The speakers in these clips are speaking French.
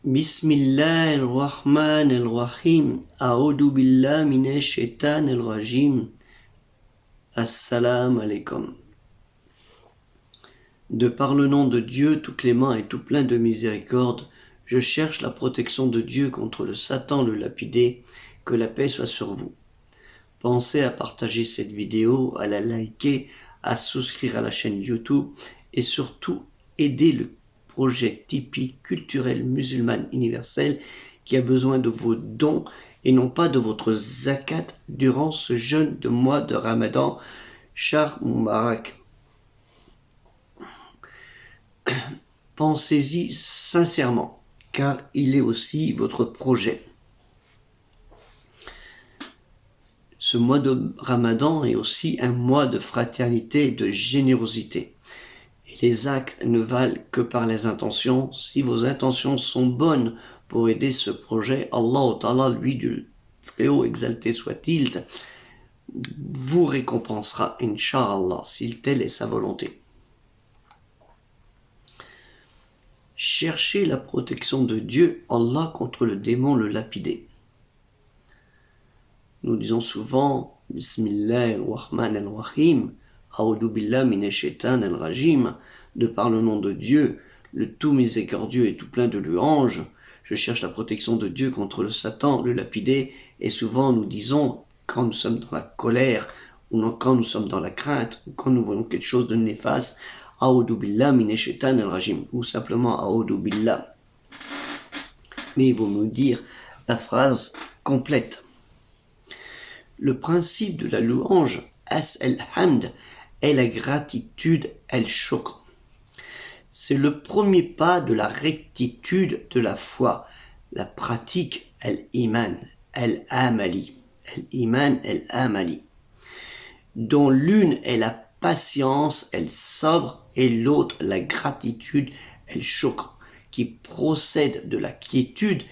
Bismillahirrahmanirrahim. A'udhu billah minash shaitanir rajim. Assalamu alaikum. De par le nom de Dieu, tout clément et tout plein de miséricorde, je cherche la protection de Dieu contre le Satan le lapidé. Que la paix soit sur vous. Pensez à partager cette vidéo, à la liker, à souscrire à la chaîne YouTube et surtout aider le projet Tipeee culturel musulman universel qui a besoin de vos dons et non pas de votre zakat durant ce jeûne de mois de Ramadan. Shahr Mubarak. Pensez-y sincèrement, car il est aussi votre projet. Ce mois de Ramadan est aussi un mois de fraternité et de générosité. Et les actes ne valent que par les intentions. Si vos intentions sont bonnes pour aider ce projet, Allah Ta'ala, lui du Très-Haut exalté soit-il, vous récompensera, Inch'Allah, s'il telle est sa volonté. Cherchez la protection de Dieu, Allah, contre le démon le lapidé. Nous disons souvent Bismillahirrahmanirrahim, A'udhu billah minash shaitanir rajim, de par le nom de Dieu, le tout miséricordieux et tout plein de louanges. Je cherche la protection de Dieu contre le Satan, le lapidé, et souvent nous disons, quand nous sommes dans la colère, ou quand nous sommes dans la crainte, ou quand nous voyons quelque chose de néfaste, A'udhu billah minash shaitanir rajim, ou simplement A'udhu billah. Mais il vaut mieux dire la phrase complète. Le principe de la louange, as-el-hamd, est la gratitude, el-shukr. C'est le premier pas de la rectitude de la foi, la pratique, el-iman, el-amali, el-iman, el-amali, dont l'une est la patience, el-sabr, et l'autre la gratitude, el-shukr, qui procède de la quiétude,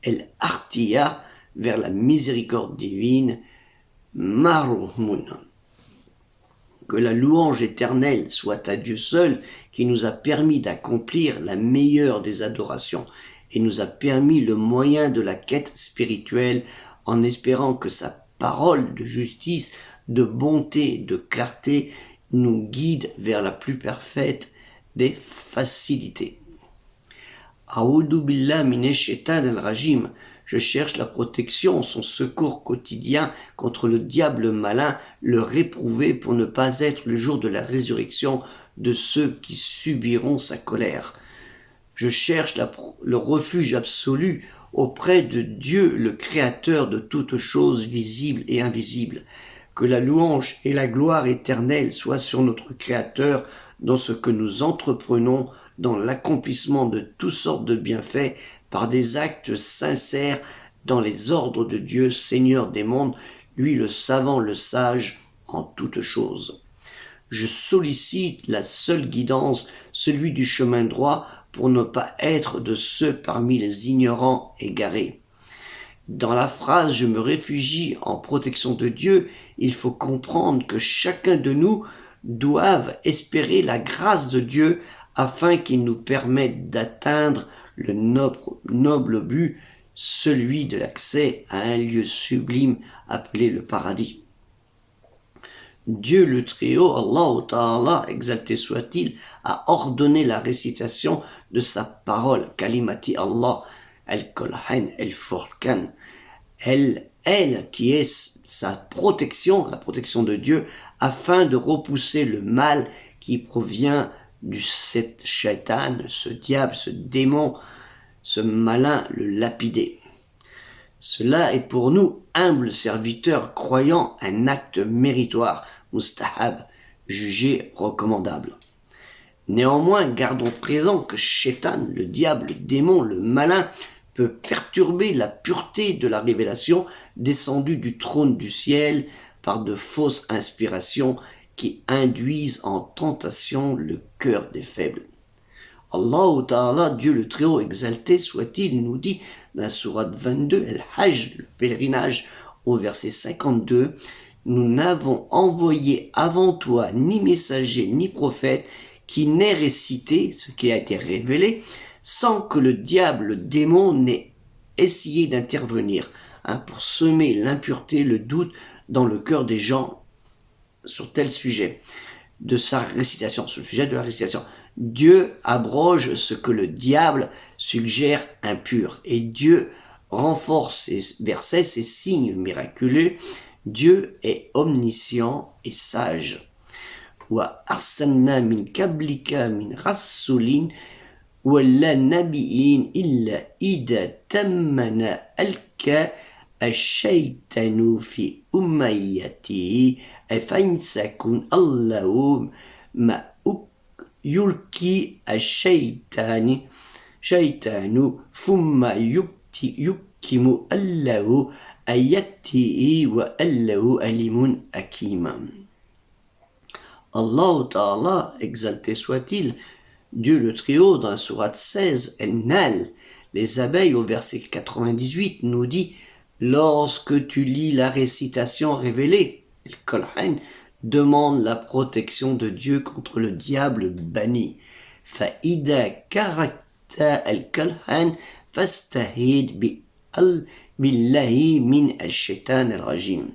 el-artiya, vers la miséricorde divine, Maroumoun. Que la louange éternelle soit à Dieu seul, qui nous a permis d'accomplir la meilleure des adorations et nous a permis le moyen de la quête spirituelle, en espérant que sa parole de justice, de bonté, de clarté nous guide vers la plus parfaite des facilités. A'udhu billah minash shaitanir rajim. Je cherche la protection, son secours quotidien contre le diable malin, le réprouvé pour ne pas être le jour de la résurrection de ceux qui subiront sa colère. Je cherche le refuge absolu auprès de Dieu, le créateur de toutes choses visibles et invisibles. Que la louange et la gloire éternelle soient sur notre Créateur dans ce que nous entreprenons, dans l'accomplissement de toutes sortes de bienfaits, par des actes sincères dans les ordres de Dieu, Seigneur des mondes, lui le savant, le sage en toutes choses. Je sollicite la seule guidance, celui du chemin droit, pour ne pas être de ceux parmi les ignorants égarés. Dans la phrase « Je me réfugie en protection de Dieu », il faut comprendre que chacun de nous doit espérer la grâce de Dieu afin qu'il nous permette d'atteindre le noble but, celui de l'accès à un lieu sublime appelé le paradis. Dieu le Très-Haut, Allah Ta'ala, exalté soit-il, a ordonné la récitation de sa parole, Kalimati Allah, al-Kolhan, al-Furqan, elle qui est sa protection, la protection de Dieu, afin de repousser le mal qui provient du shaitan, ce diable, ce démon, ce malin, le lapidé. Cela est pour nous, humbles serviteurs croyants, un acte méritoire, mustahab, jugé recommandable. Néanmoins, gardons présent que shaitan, le diable, le démon, le malin, peut perturber la pureté de la révélation descendue du trône du ciel par de fausses inspirations qui induisent en tentation le cœur des faibles. Allah Ta'ala, Dieu le Très-Haut exalté soit-il, nous dit dans la sourate 22, El-Hajj, le pèlerinage, au verset 52, « Nous n'avons envoyé avant toi ni messager ni prophète qui n'ait récité ce qui a été révélé, sans que le diable, le démon, n'ait essayé d'intervenir pour semer l'impureté, le doute dans le cœur des gens sur tel sujet de sa récitation, sur le sujet de la récitation. Dieu abroge ce que le diable suggère impur et Dieu renforce ces versets, ces signes miraculeux. Dieu est omniscient et sage. Wa arsalna min kablika min rasulin wa la nabiyin illa ida tammana alka الشيطان في أميته أفينسكن الله ما يلقي الشيطان ثم يكتم الله آياته والله عليم حكيم. Allah Ta'ala, exalté soit-il, Dieu le Très-Haut, dans la sourate 16, El-Nal, les abeilles, au verset 98, nous dit: lorsque tu lis la récitation révélée, El Kolhan, demande la protection de Dieu contre le diable banni. Fa'ida karakta El Kolhan fastahid billahi min al-shaitan al-rajim.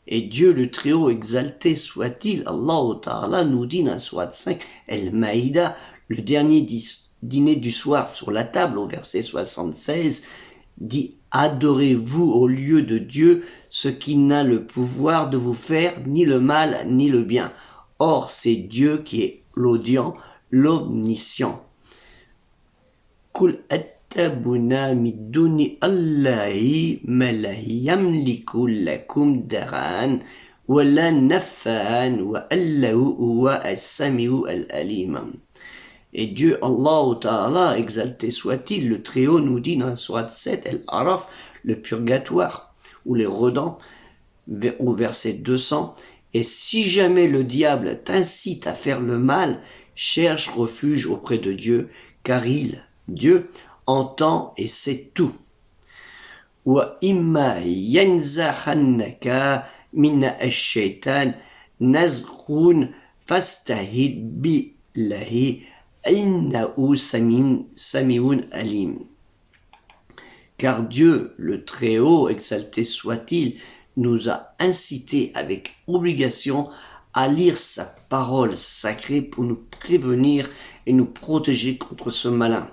Et Dieu le Très-Haut, exalté soit-il, Allah Ta'ala nous dit dans la sourate 5, El-Maïda, le dernier dîner du soir sur la table, au verset 76, dit: adorez-vous au lieu de Dieu ce qui n'a le pouvoir de vous faire ni le mal ni le bien. Or, c'est Dieu qui est l'audient, l'omniscient. Kul attabuna miduni Allahi ma la yamliku lakum daran wa la naf'an wa allahu huwa as-sami'u al-alim. Et Dieu, Allah Ta'ala, exalté soit-il, le Très-Haut, nous dit dans la sourate 7, El-Araf, le purgatoire, ou les redans, au verset 200, et si jamais le diable t'incite à faire le mal, cherche refuge auprès de Dieu, car Dieu, entend et sait tout. Wa imma yanzahannaka minna ash-shaytan nazghun fastahid billahi innahu samiun alim. Car Dieu, le Très-Haut, exalté soit-il, nous a incités avec obligation à lire sa parole sacrée pour nous prévenir et nous protéger contre ce malin.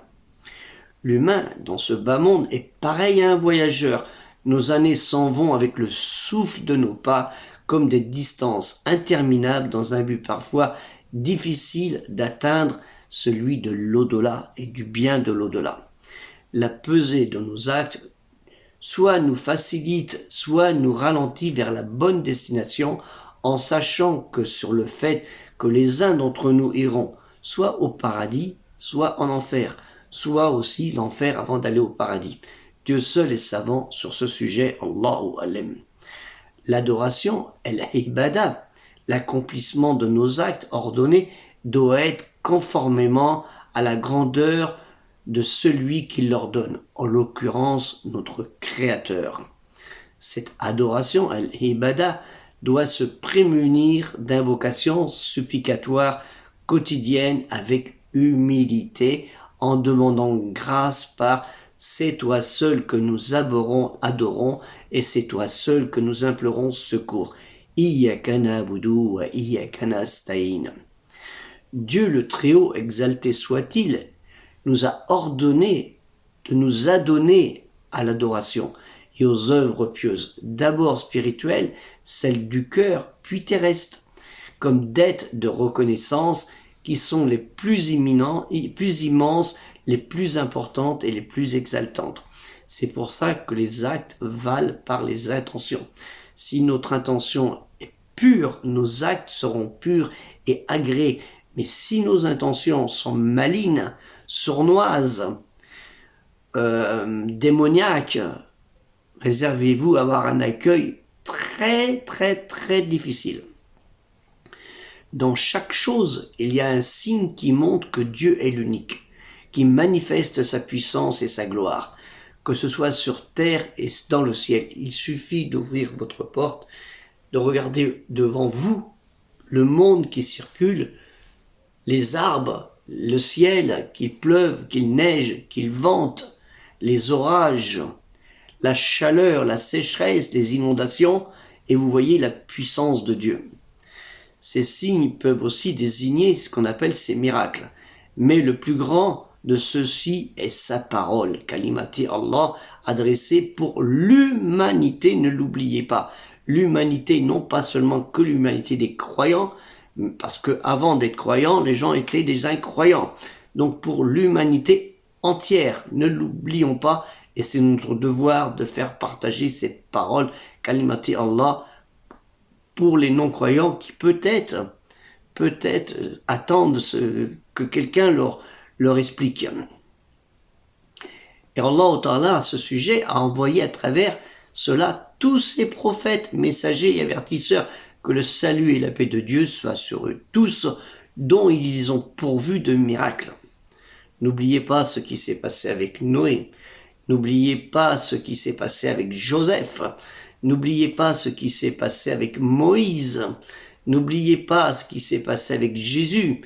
L'humain, dans ce bas monde, est pareil à un voyageur. Nos années s'en vont avec le souffle de nos pas, comme des distances interminables dans un but parfois difficile d'atteindre, celui de l'au-delà et du bien de l'au-delà. La pesée de nos actes soit nous facilite, soit nous ralentit vers la bonne destination, en sachant que sur le fait que les uns d'entre nous iront soit au paradis, soit en enfer, soit aussi l'enfer avant d'aller au paradis. Dieu seul est savant sur ce sujet, Allahu Alam. L'adoration, el-ibada, l'accomplissement de nos actes ordonnés, doit être conformément à la grandeur de celui qui l'ordonne, en l'occurrence notre Créateur. Cette adoration, al-ibada, doit se prémunir d'invocations supplicatoires quotidiennes avec humilité, en demandant grâce par « c'est toi seul que nous adorons et c'est toi seul que nous implorons secours ». Iyyaka na'budu wa iyyaka nasta'in. Dieu le Très-Haut, exalté soit-il, nous a ordonné de nous adonner à l'adoration et aux œuvres pieuses, d'abord spirituelles, celles du cœur, puis terrestres, comme dettes de reconnaissance qui sont les plus immenses, les plus importantes et les plus exaltantes. C'est pour ça que les actes valent par les intentions. Si notre intention est pure, nos actes seront purs et agréés. Mais si nos intentions sont malignes, sournoises, démoniaques, réservez-vous à avoir un accueil très très très difficile. Dans chaque chose, il y a un signe qui montre que Dieu est l'unique, qui manifeste sa puissance et sa gloire, que ce soit sur terre et dans le ciel. Il suffit d'ouvrir votre porte, de regarder devant vous le monde qui circule, les arbres, le ciel, qu'il pleuve, qu'il neige, qu'il vente, les orages, la chaleur, la sécheresse, les inondations, et vous voyez la puissance de Dieu. Ces signes peuvent aussi désigner ce qu'on appelle ces miracles. Mais le plus grand de ceux-ci est sa parole, kalimati Allah, adressée pour l'humanité, ne l'oubliez pas. L'humanité, non pas seulement que l'humanité des croyants, parce que avant d'être croyants, les gens étaient des incroyants. Donc pour l'humanité entière, ne l'oublions pas, et c'est notre devoir de faire partager ces paroles, kalimati Allah, pour les non-croyants qui peut-être attendent que quelqu'un leur explique. Et Allah Ta'ala, à ce sujet, a envoyé à travers cela tous ses prophètes, messagers et avertisseurs, que le salut et la paix de Dieu soient sur eux tous, dont ils les ont pourvus de miracles. N'oubliez pas ce qui s'est passé avec Noé. N'oubliez pas ce qui s'est passé avec Joseph. N'oubliez pas ce qui s'est passé avec Moïse. N'oubliez pas ce qui s'est passé avec Jésus.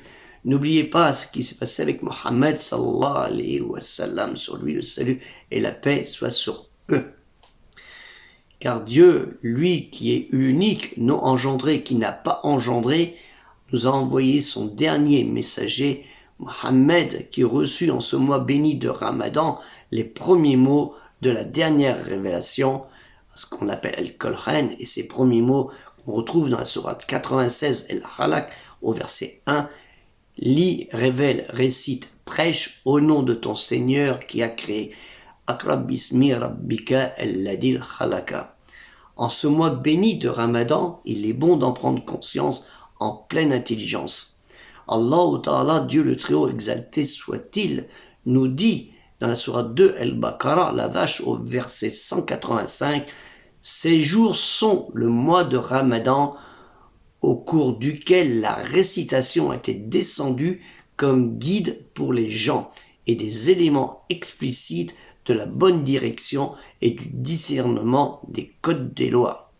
N'oubliez pas ce qui s'est passé avec Mohammed sallallahu alayhi wa sallam. Sur lui le salut et la paix soient sur eux. Car Dieu, lui qui est unique, non engendré, qui n'a pas engendré, nous a envoyé son dernier messager, Mohammed, qui reçut en ce mois béni de Ramadan les premiers mots de la dernière révélation, ce qu'on appelle Al-Qur'an, et ces premiers mots qu'on retrouve dans la sourate 96 Al-Halak au verset 1, lis, révèle, récite, prêche au nom de ton Seigneur qui a créé. Aqra bismi rabbika alladhi khalaka. En ce mois béni de Ramadan, il est bon d'en prendre conscience en pleine intelligence. Allah Ta'ala, Dieu le Très-Haut, exalté soit-il, nous dit dans la sourate 2 Al-Baqarah, la vache, au verset 185, « Ces jours sont le mois de Ramadan au cours duquel la récitation était descendue comme guide pour les gens et des éléments explicites de la bonne direction et du discernement des codes des lois.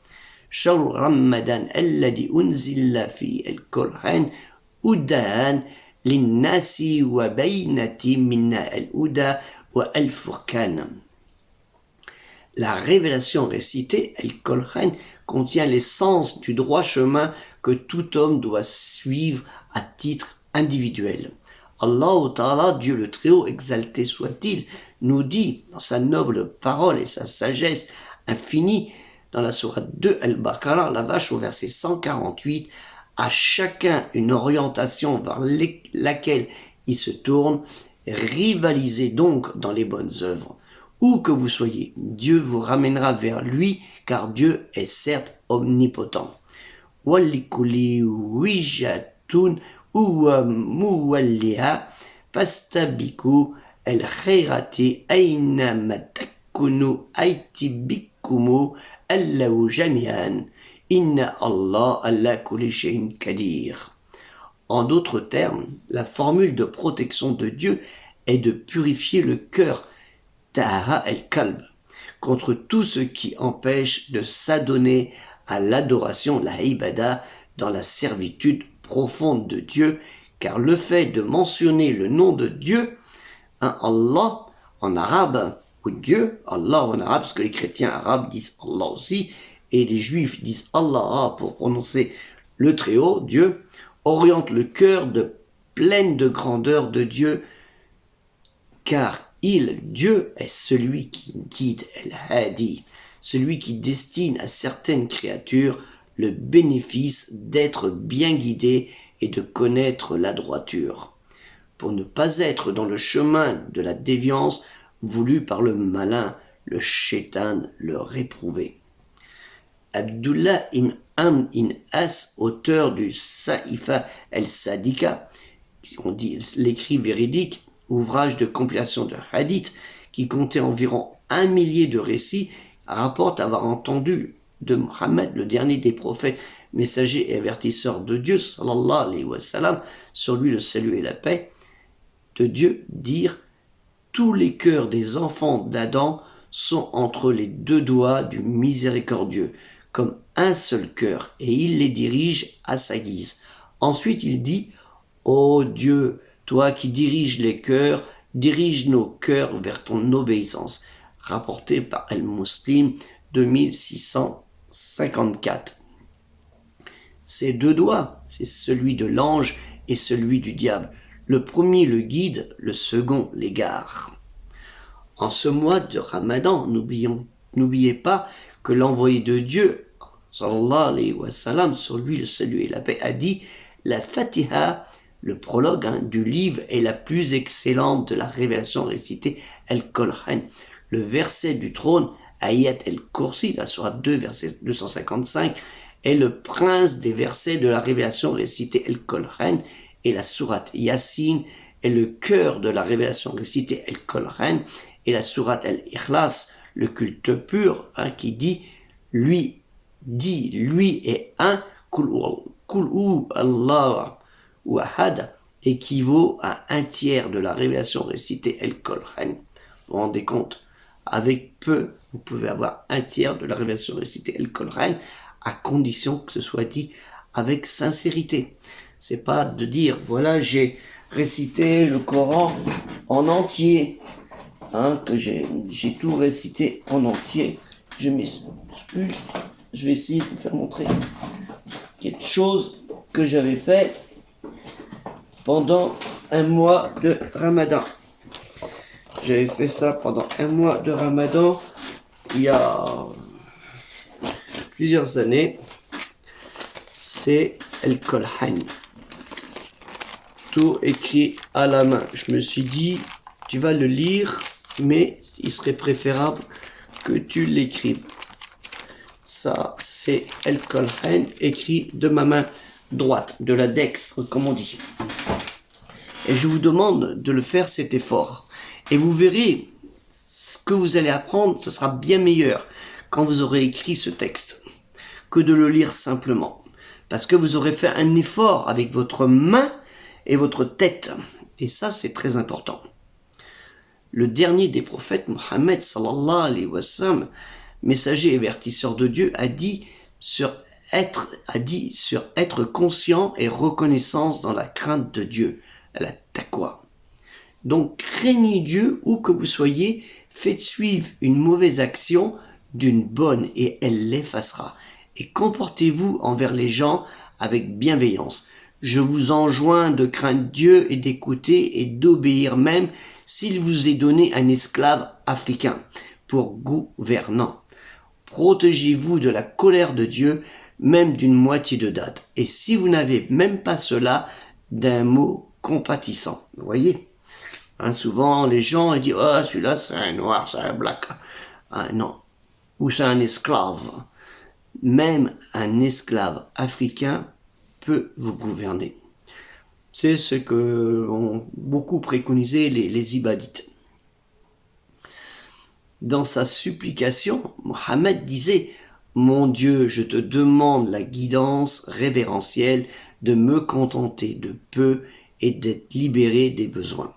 Shahr Ramadan alladhi unzila fi al-Qur'an hudan linnasi wa baynati minna al-huda wa al-furqan. La révélation récitée, Al-Qur'an, contient l'essence du droit chemin que tout homme doit suivre à titre individuel. Allah Ta'ala, Dieu le Très-Haut, exalté soit-il, nous dit dans sa noble parole et sa sagesse infinie, dans la sourate 2 Al-Baqarah, la vache au verset 148, à chacun une orientation vers laquelle il se tourne, rivalisez donc dans les bonnes œuvres. Où que vous soyez, Dieu vous ramènera vers lui, car Dieu est certes omnipotent. Walikuli wijatun uwa muwalliha fastabiku el khairati aina matakunu aitibikumu allahu jami'an inna Allah alla kulli shay'in kadir. En d'autres termes, la formule de protection de Dieu est de purifier le cœur, Tahara el-Kalb, contre tout ce qui empêche de s'adonner à l'adoration, la ibada, dans la servitude profonde de Dieu, car le fait de mentionner le nom de Dieu, Allah en arabe, ou Dieu, Allah en arabe, parce que les chrétiens arabes disent Allah aussi, et les juifs disent Allah pour prononcer le Très-Haut, Dieu, oriente le cœur de pleine de grandeur de Dieu, car Dieu, est celui qui guide, El-Hadi, celui qui destine à certaines créatures le bénéfice d'être bien guidé et de connaître la droiture, pour ne pas être dans le chemin de la déviance voulu par le malin, le shaitan, le réprouvé. Abdullah ibn Amr ibn As, auteur du Sa'ifa el-Sadika, on dit l'écrit véridique, ouvrage de compilation de hadith qui comptait environ 1 millier de récits, rapporte avoir entendu de Mohammed, le dernier des prophètes, messagers et avertisseurs de Dieu, sallallahu alayhi wa sallam, sur lui le salut et la paix, de Dieu dire « Tous les cœurs des enfants d'Adam sont entre les deux doigts du miséricordieux, comme un seul cœur, et il les dirige à sa guise. » Ensuite il dit « Ô Dieu, Toi qui diriges les cœurs, dirige nos cœurs vers ton obéissance. Rapporté par Al-Muslim 2654. Ces deux doigts, c'est celui de l'ange et celui du diable. Le premier le guide, le second l'égare. En ce mois de Ramadan, n'oubliez pas que l'envoyé de Dieu, sallallahu alayhi wa sallam, sur lui le salut et la paix, a dit « La Fatiha », le prologue du livre, est la plus excellente de la révélation récitée Al-Qur'an. Le verset du trône, Ayat al-Kursi, la sourate 2, verset 255, est le prince des versets de la révélation récitée Al-Qur'an, et la sourate Yassine est le cœur de la révélation récitée Al-Qur'an, et la sourate Al-Ikhlas, le culte pur, qui dit lui est un, Kul'u Allah Wahad, équivaut à un tiers de la révélation récitée Al-Qur'an. Vous vous rendez compte? Avec peu, vous pouvez avoir un tiers de la révélation récitée Al-Qur'an, à condition que ce soit dit avec sincérité. C'est pas de dire, voilà, j'ai récité le Coran en entier, que j'ai tout récité en entier. Je m'excuse, je vais essayer de vous faire montrer quelque chose que j'avais fait pendant un mois de Ramadan. J'avais fait ça pendant un mois de Ramadan, il y a plusieurs années. C'est Al-Qur'an. Tout écrit à la main. Je me suis dit, tu vas le lire, mais il serait préférable que tu l'écrives. Ça, c'est Al-Qur'an écrit de ma main droite, de la dextre, comme on dit. Et je vous demande de le faire cet effort. Et vous verrez, ce que vous allez apprendre, ce sera bien meilleur quand vous aurez écrit ce texte, que de le lire simplement. Parce que vous aurez fait un effort avec votre main et votre tête. Et ça, c'est très important. Le dernier des prophètes, Mohammed sallallahu alayhi wa sallam, messager et avertisseur de Dieu, a dit sur être conscient et reconnaissance dans la crainte de Dieu, la taqwa. Donc, craignez Dieu où que vous soyez, faites suivre une mauvaise action d'une bonne et elle l'effacera. Et comportez-vous envers les gens avec bienveillance. Je vous enjoins de craindre Dieu et d'écouter et d'obéir même s'il vous est donné un esclave africain pour gouvernant. Protégez-vous de la colère de Dieu, même d'une moitié de date. Et si vous n'avez même pas cela, d'un mot compatissant. Vous voyez, souvent les gens ils disent « Oh, celui-là c'est un noir, c'est un black. » Non. Ou c'est un esclave. Même un esclave africain peut vous gouverner. C'est ce que ont beaucoup préconisé les ibadites. Dans sa supplication, Mohammed disait « Mon Dieu, je te demande la guidance révérentielle de me contenter de peu et d'être libéré des besoins. »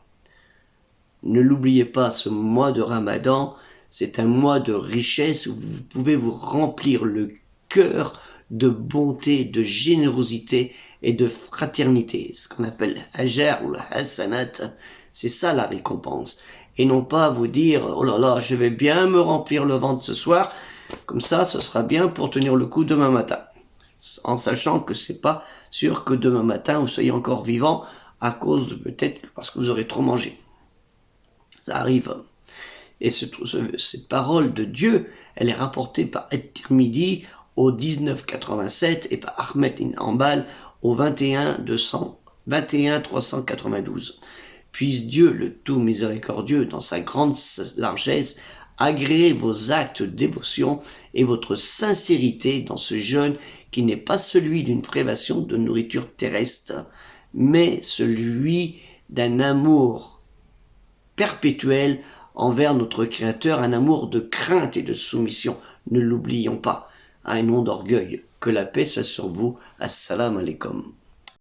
Ne l'oubliez pas, ce mois de Ramadan, c'est un mois de richesse où vous pouvez vous remplir le cœur de bonté, de générosité et de fraternité. Ce qu'on appelle ajar ou hasanat, c'est ça la récompense. Et non pas vous dire, oh là là, je vais bien me remplir le ventre ce soir, comme ça, ce sera bien pour tenir le coup demain matin. En sachant que c'est pas sûr que demain matin vous soyez encore vivant à cause de peut-être parce que vous aurez trop mangé. Ça arrive. Et cette parole de Dieu, elle est rapportée par At-Tirmidhi au 1987 et par Ahmed ibn Hanbal au 21392. Puisse Dieu, le tout miséricordieux, dans sa grande largesse, agréer vos actes de dévotion et votre sincérité dans ce jeûne qui n'est pas celui d'une privation de nourriture terrestre, mais celui d'un amour perpétuel envers notre Créateur, un amour de crainte et de soumission. Ne l'oublions pas, un nom d'orgueil. Que la paix soit sur vous. Assalamu alaikum.